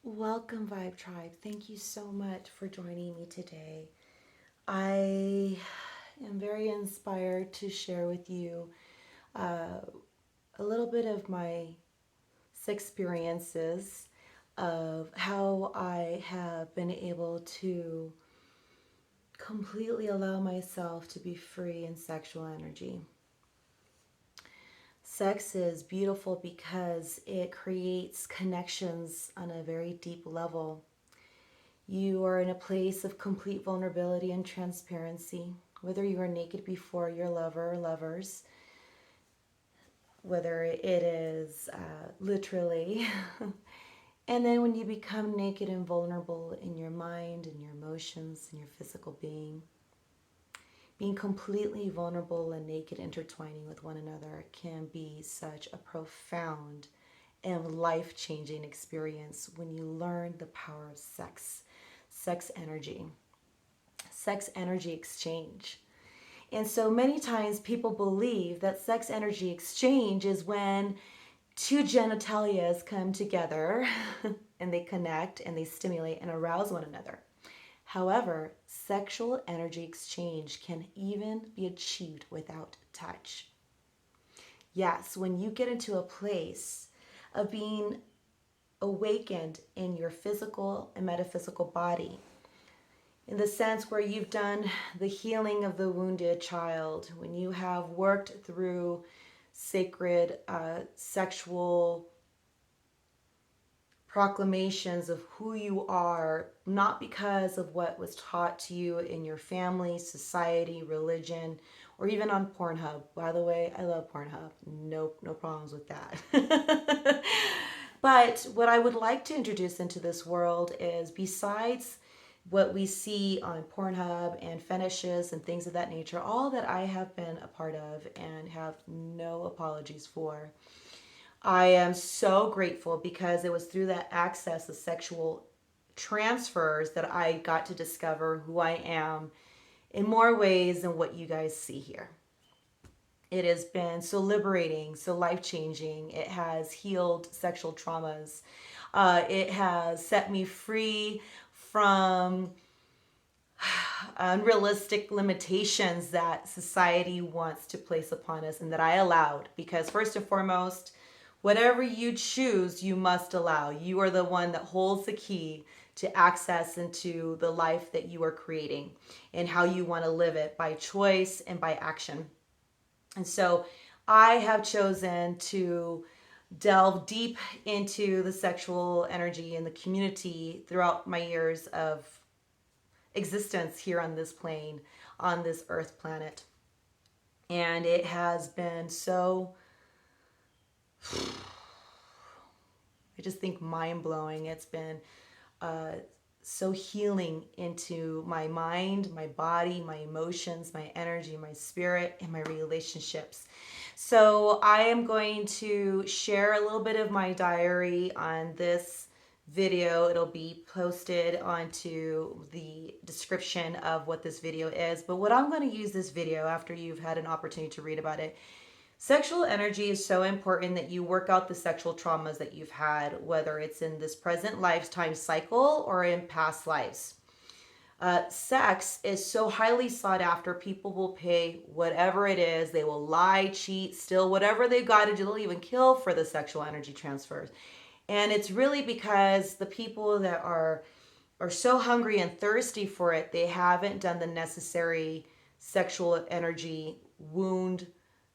Welcome, Vibe Tribe. Thank you so much for joining me today. I am very inspired to share with you uh, a little bit of my experiences of how I have been able to completely allow myself to be free in sexual energy. Sex is beautiful because it creates connections on a very deep level. You are in a place of complete vulnerability and transparency, whether you are naked before your lover or lovers, whether it is literally. And then when you become naked and vulnerable in your mind and your emotions and your physical being completely vulnerable and naked, intertwining with one another can be such a profound and life changing experience when you learn the power of sex energy exchange. And so many times people believe that sex energy exchange is when two genitalias come together and they connect and they stimulate and arouse one another. However, sexual energy exchange can even be achieved without touch. Yes, when you get into a place of being awakened in your physical and metaphysical body, in the sense where you've done the healing of the wounded child, when you have worked through sacred sexual proclamations of who you are, not because of what was taught to you in your family, society, religion, or even on Pornhub. By the way, I love Pornhub. Nope, no problems with that. But what I would like to introduce into this world is, besides what we see on Pornhub and fetishes and things of that nature, all that I have been a part of and have no apologies for, I am so grateful because it was through that access of sexual transfers that I got to discover who I am in more ways than what you guys see here. It has been so liberating, so life changing. It has healed sexual traumas. It has set me free from unrealistic limitations that society wants to place upon us and that I allowed. Because, first and foremost, whatever you choose, you must allow. You are the one that holds the key to access into the life that you are creating and how you want to live it by choice and by action. And so I have chosen to delve deep into the sexual energy in the community throughout my years of existence here on this plane, on this earth planet. And it has been so, I just think, mind blowing. It's been so healing into my mind, my body, my emotions, my energy, my spirit, and my relationships. So I am going to share a little bit of my diary on this video. It'll be posted onto the description of what this video is. But what I'm going to use this video, after you've had an opportunity to read about it, sexual energy is so important that you work out the sexual traumas that you've had, whether it's in this present lifetime cycle or in past lives. Sex is so highly sought after. People will pay whatever it is. They will lie, cheat, steal, whatever they've got to do. They'll even kill for the sexual energy transfers. And it's really because the people that are so hungry and thirsty for it, they haven't done the necessary sexual energy wound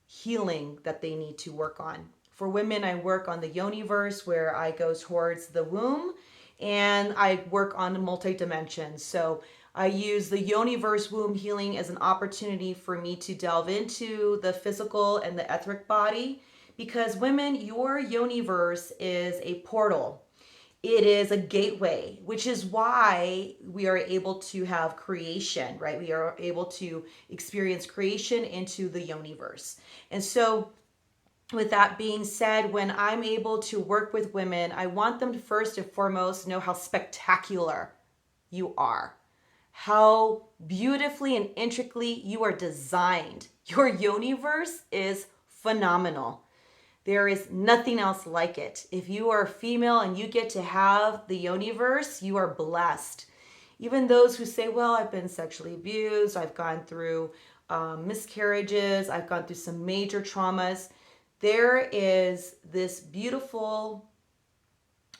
healing that they need to work on. For women, I work on the yoniverse, where I go towards the womb, and I work on multi-dimensions. So I use the yoniverse womb healing as an opportunity for me to delve into the physical and the etheric body, because women, your yoniverse is a portal. It is a gateway, which is why we are able to have creation, right? We are able to experience creation into the yoniverse. And so, with that being said, when I'm able to work with women, I want them to first and foremost know how spectacular you are, how beautifully and intricately you are designed. Your yoniverse is phenomenal. There is nothing else like it. If you are female and you get to have the yoniverse, you are blessed. Even those who say, well, I've been sexually abused, I've gone through miscarriages, I've gone through some major traumas. There is this beautiful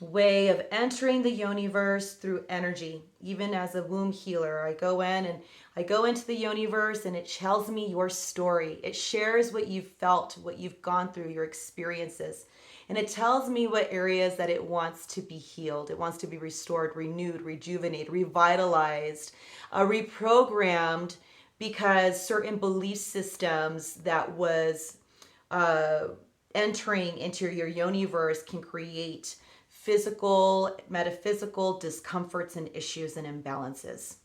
way of entering the yoniverse through energy. Even as a womb healer, I go in and I go into the yoniverse and it tells me your story. It shares what you've felt, what you've gone through, your experiences. And it tells me what areas that it wants to be healed. It wants to be restored, renewed, rejuvenated, revitalized, reprogrammed, because certain belief systems that was entering into your yoniverse can create physical, metaphysical discomforts and issues and imbalances.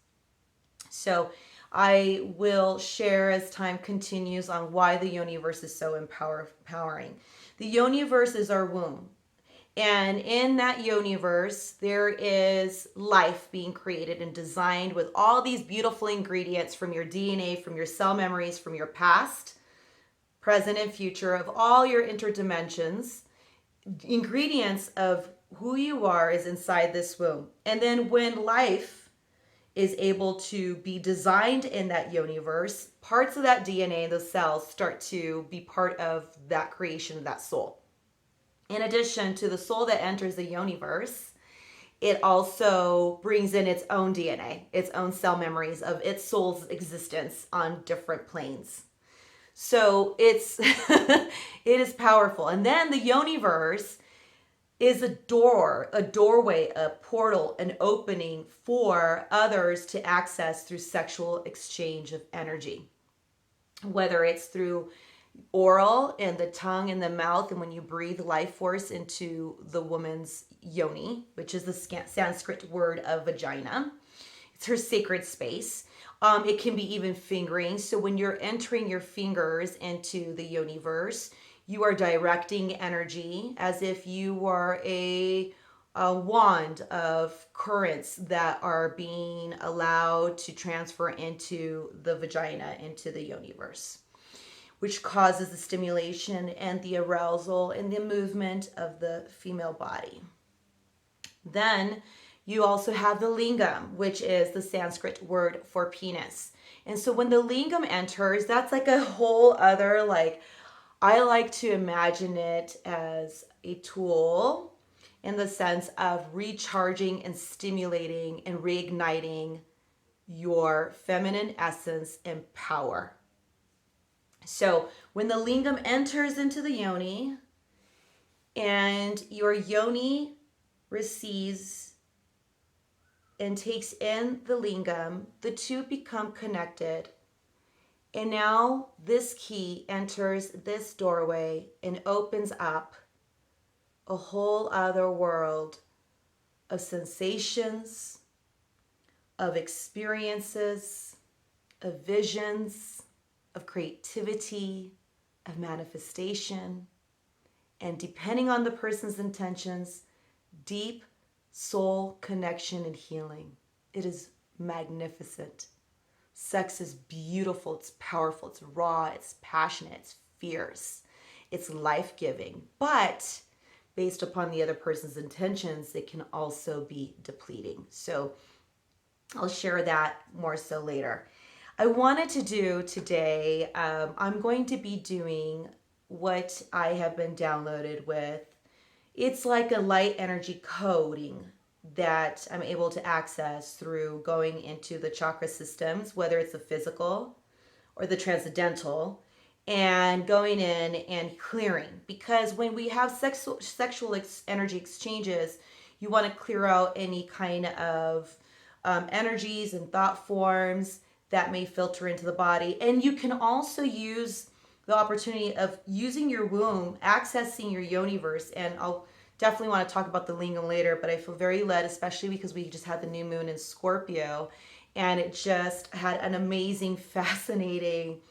So I will share as time continues on why the yoniverse is so empowering. The yoniverse is our womb. And in that yoniverse, there is life being created and designed with all these beautiful ingredients from your DNA, from your cell memories, from your past, present, and future, of all your interdimensions. Ingredients of who you are is inside this womb. And then when life is able to be designed in that yoniverse, parts of that DNA, those cells, start to be part of that creation of that soul. In addition to the soul that enters the yoniverse, it also brings in its own DNA, its own cell memories of its soul's existence on different planes. So it's it is powerful. And then the yoniverse is a doorway, a portal, an opening for others to access through sexual exchange of energy. Whether it's through oral and the tongue and the mouth, and when you breathe life force into the woman's yoni, which is the Sanskrit word of vagina. It's her sacred space. It can be even fingering. So when you're entering your fingers into the yoniverse, you are directing energy as if you were a wand of currents that are being allowed to transfer into the vagina, into the yoniverse, which causes the stimulation and the arousal and the movement of the female body. Then you also have the lingam, which is the Sanskrit word for penis. And so when the lingam enters, that's like a whole other, I like to imagine it as a tool in the sense of recharging and stimulating and reigniting your feminine essence and power. So when the lingam enters into the yoni and your yoni receives and takes in the lingam, the two become connected. And now this key enters this doorway and opens up a whole other world of sensations, of experiences, of visions, of creativity, of manifestation, and depending on the person's intentions, deep soul connection and healing. It is magnificent. Sex is beautiful, it's powerful, it's raw, it's passionate, it's fierce, it's life-giving. But based upon the other person's intentions, it can also be depleting. So I'll share that more so later. I wanted to do today, I'm going to be doing what I have been downloaded with. It's like a light energy coding that I'm able to access through going into the chakra systems, whether it's the physical or the transcendental, and going in and clearing. Because when we have sexual energy exchanges, you want to clear out any kind of energies and thought forms that may filter into the body. And you can also use the opportunity of using your womb, accessing your yoniverse, and I'll definitely want to talk about the lingam later, but I feel very led, especially because we just had the new moon in Scorpio, and it just had an amazing, fascinating,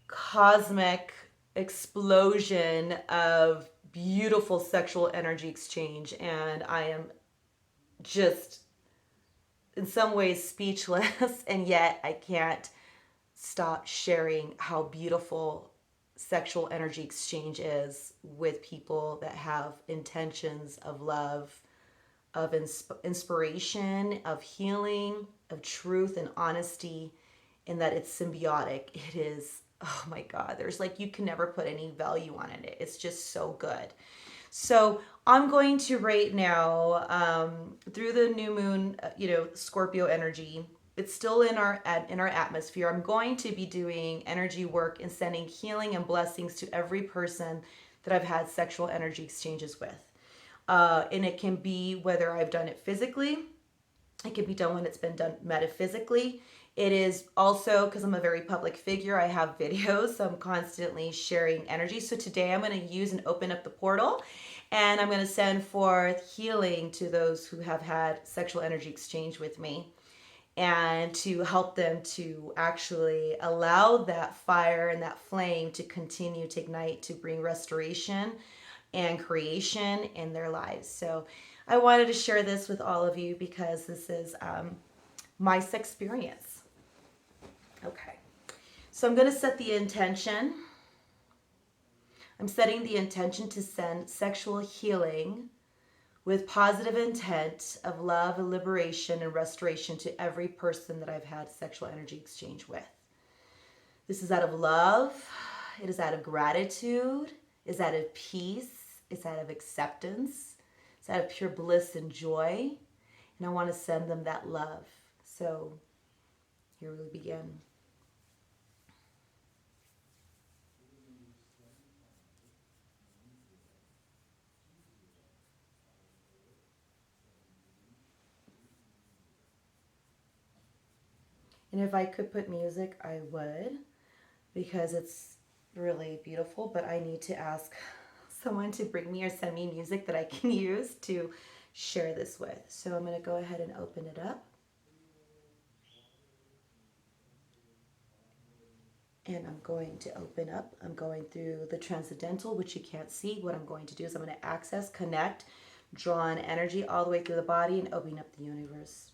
cosmic explosion of beautiful sexual energy exchange. And I am just, in some ways, speechless, and yet I can't stop sharing how beautiful sexual energy exchange is with people that have intentions of love, of inspiration, of healing, of truth and honesty, and that it's symbiotic. It is, oh my God, there's like, you can never put any value on it. It's just so good. So I'm going to right now, through the new moon, Scorpio energy. It's still in our atmosphere. I'm going to be doing energy work and sending healing and blessings to every person that I've had sexual energy exchanges with. And it can be whether I've done it physically, it can be done when it's been done metaphysically. It is also, because I'm a very public figure, I have videos, so I'm constantly sharing energy. So today I'm going to use and open up the portal, and I'm going to send forth healing to those who have had sexual energy exchange with me, and to help them to actually allow that fire and that flame to continue to ignite, to bring restoration and creation in their lives. So I wanted to share this with all of you because this is my Sexperience. Okay, so I'm going to set the intention. I'm setting the intention to send sexual healing with positive intent of love and liberation and restoration to every person that I've had sexual energy exchange with. This is out of love. It is out of gratitude. It is out of peace. It's out of acceptance. It's out of pure bliss and joy. And I want to send them that love. So here we begin. And if I could put music, I would, because it's really beautiful, but I need to ask someone to bring me or send me music that I can use to share this with. So I'm going to go ahead and open it up. And I'm going to open up. I'm going through the Transcendental, which you can't see. What I'm going to do is I'm going to access, connect, draw on energy all the way through the body and open up the universe.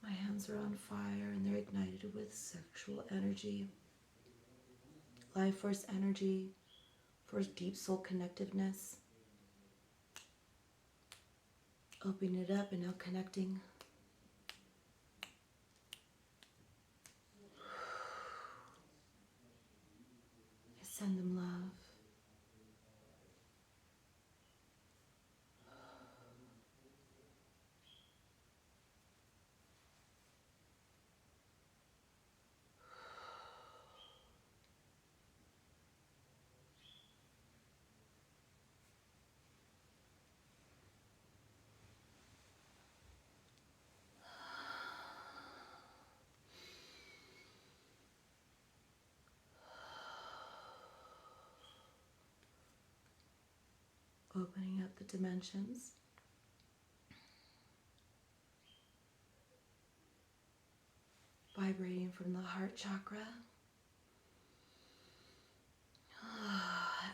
My hands are on fire and they're ignited with sexual energy, life force energy, for deep soul connectiveness. Opening it up and now connecting. I send them love. Opening up the dimensions. Vibrating from the heart chakra.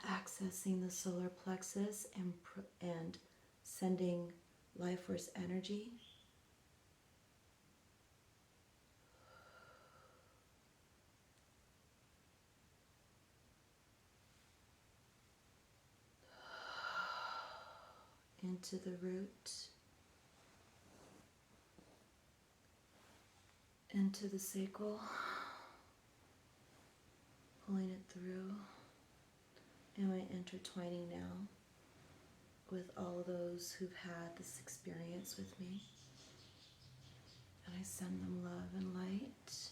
Accessing the solar plexus and sending life force energy. Into the root, into the sacral, Pulling it through. And I'm intertwining now with all those who've had this experience with me. And I send them love and light.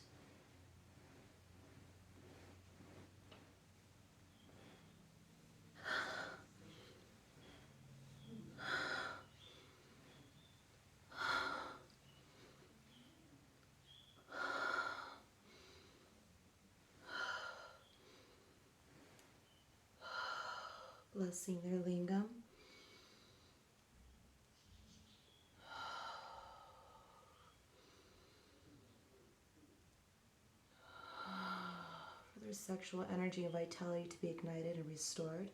Blessing their lingam. For their sexual energy and vitality to be ignited and restored.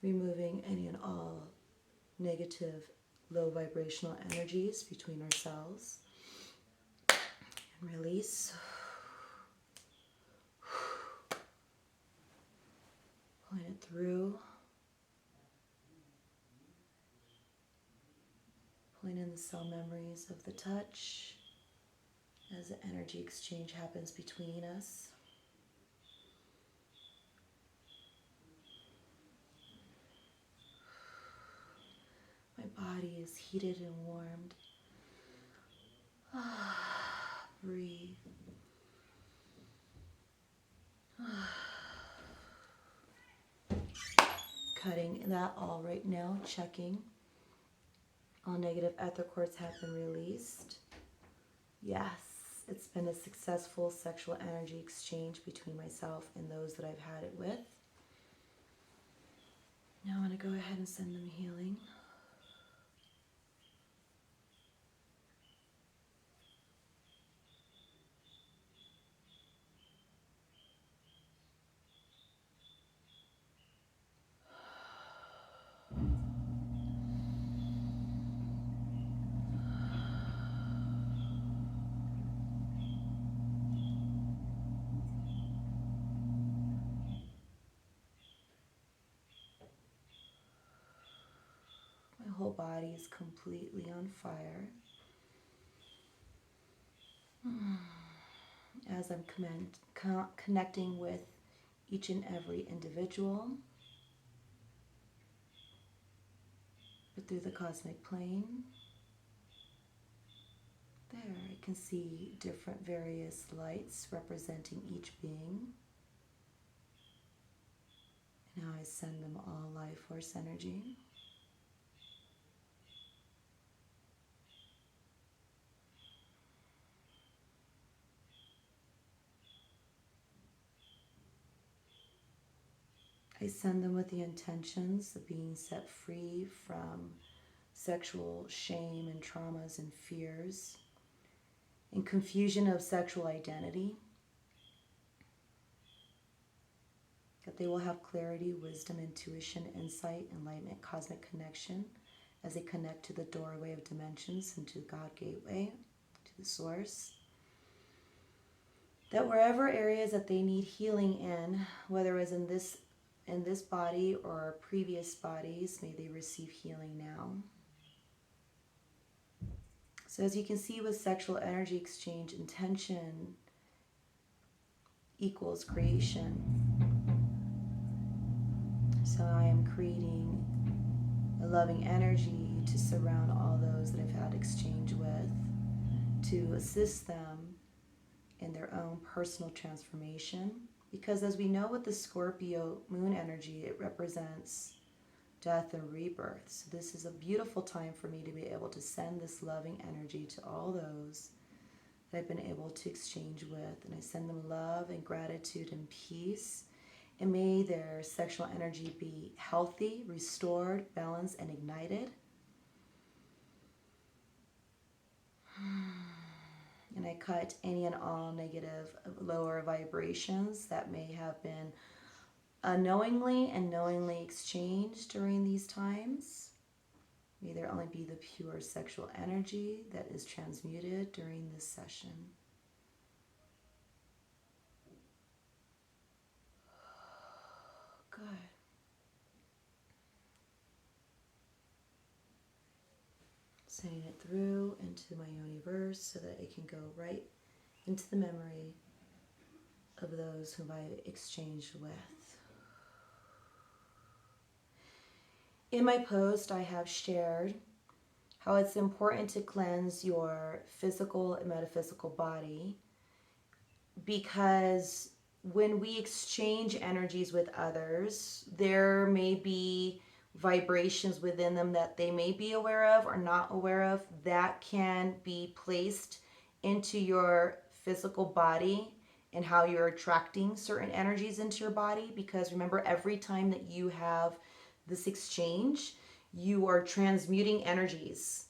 Removing any and all negative, low vibrational energies between ourselves. And release. Pulling it through. Pulling in the cell memories of the touch as the energy exchange happens between us. My body is heated and warmed. Breathe. Cutting that all right now, checking. All negative ether cords have been released. Yes, it's been a successful sexual energy exchange between myself and those that I've had it with. Now I'm going to go ahead and send them healing. My whole body is completely on fire. As I'm connecting with each and every individual, but through the cosmic plane. There, I can see different various lights representing each being. Now I send them all life force energy. I send them with the intentions of being set free from sexual shame and traumas and fears and confusion of sexual identity. That they will have clarity, wisdom, intuition, insight, enlightenment, cosmic connection as they connect to the doorway of dimensions and to the God gateway, to the source. That wherever areas that they need healing in, whether it's in this body or previous bodies, may they receive healing now. So as you can see with sexual energy exchange, intention equals creation. So I am creating a loving energy to surround all those that I've had exchange with, to assist them in their own personal transformation. Because as we know with the Scorpio Moon energy, it represents death and rebirth. So this is a beautiful time for me to be able to send this loving energy to all those that I've been able to exchange with. And I send them love and gratitude and peace. And may their sexual energy be healthy, restored, balanced, and ignited. And I cut any and all negative, lower vibrations that may have been unknowingly and knowingly exchanged during these times. May there only be the pure sexual energy that is transmuted during this session. Good. Sending it through into my universe so that it can go right into the memory of those whom I exchanged with. In my post, I have shared how it's important to cleanse your physical and metaphysical body, because when we exchange energies with others, there may be vibrations within them that they may be aware of or not aware of that can be placed into your physical body and how you're attracting certain energies into your body. Because remember, every time that you have this exchange, you are transmuting energies.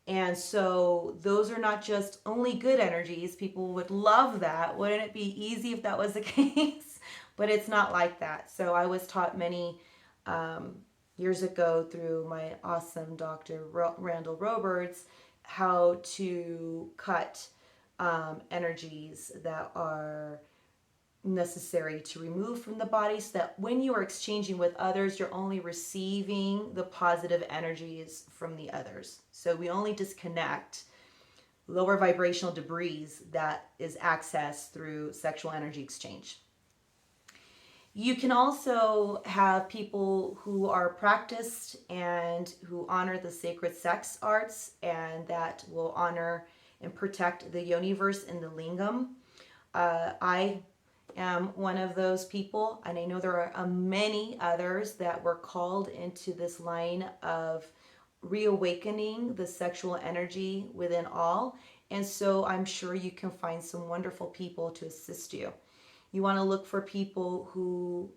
And so those are not just only good energies. People would love that. Wouldn't it be easy if that was the case? But it's not like that. So I was taught many years ago through my awesome Dr. Randall Roberts how to cut energies that are necessary to remove from the body, so that when you are exchanging with others, you're only receiving the positive energies from the others. So we only disconnect lower vibrational debris that is accessed through sexual energy exchange. You can also have people who are practiced and who honor the sacred sex arts, and that will honor and protect the universe and the lingam. I am one of those people, and I know there are many others that were called into this line of reawakening the sexual energy within all. And so I'm sure you can find some wonderful people to assist you. You want to look for people who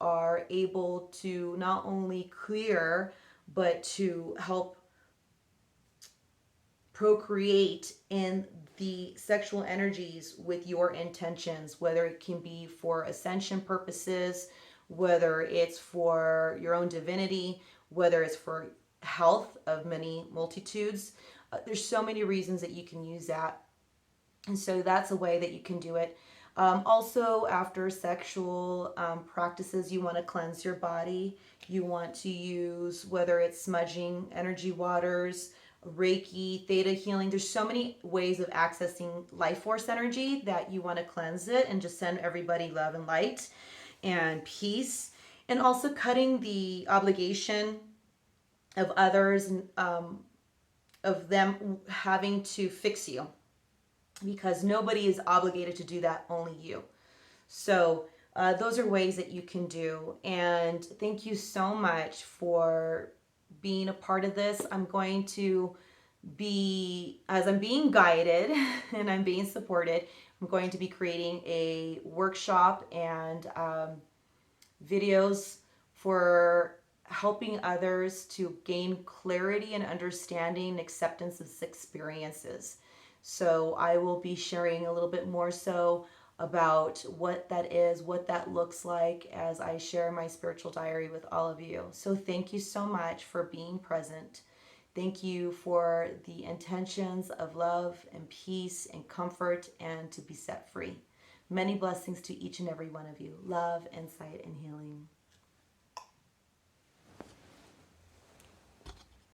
are able to not only clear, but to help procreate in the sexual energies with your intentions, whether it can be for ascension purposes, whether it's for your own divinity, whether it's for health of many multitudes. There's so many reasons that you can use that. And so that's a way that you can do it. Also, after sexual practices, you want to cleanse your body. You want to use, whether it's smudging, energy waters, Reiki, theta healing. There's so many ways of accessing life force energy that you want to cleanse it and just send everybody love and light and peace. And also cutting the obligation of others, of them having to fix you, because nobody is obligated to do that, only you. So those are ways that you can do. And thank you so much for being a part of this. I'm going to be, as I'm being guided and I'm being supported, I'm going to be creating a workshop and videos for helping others to gain clarity and understanding and acceptance of Sexperiences. So I will be sharing a little bit more so about what that is, what that looks like, as I share my spiritual diary with all of you. So thank you so much for being present. Thank you for the intentions of love and peace and comfort and to be set free. Many blessings to each and every one of you. Love, insight, and healing.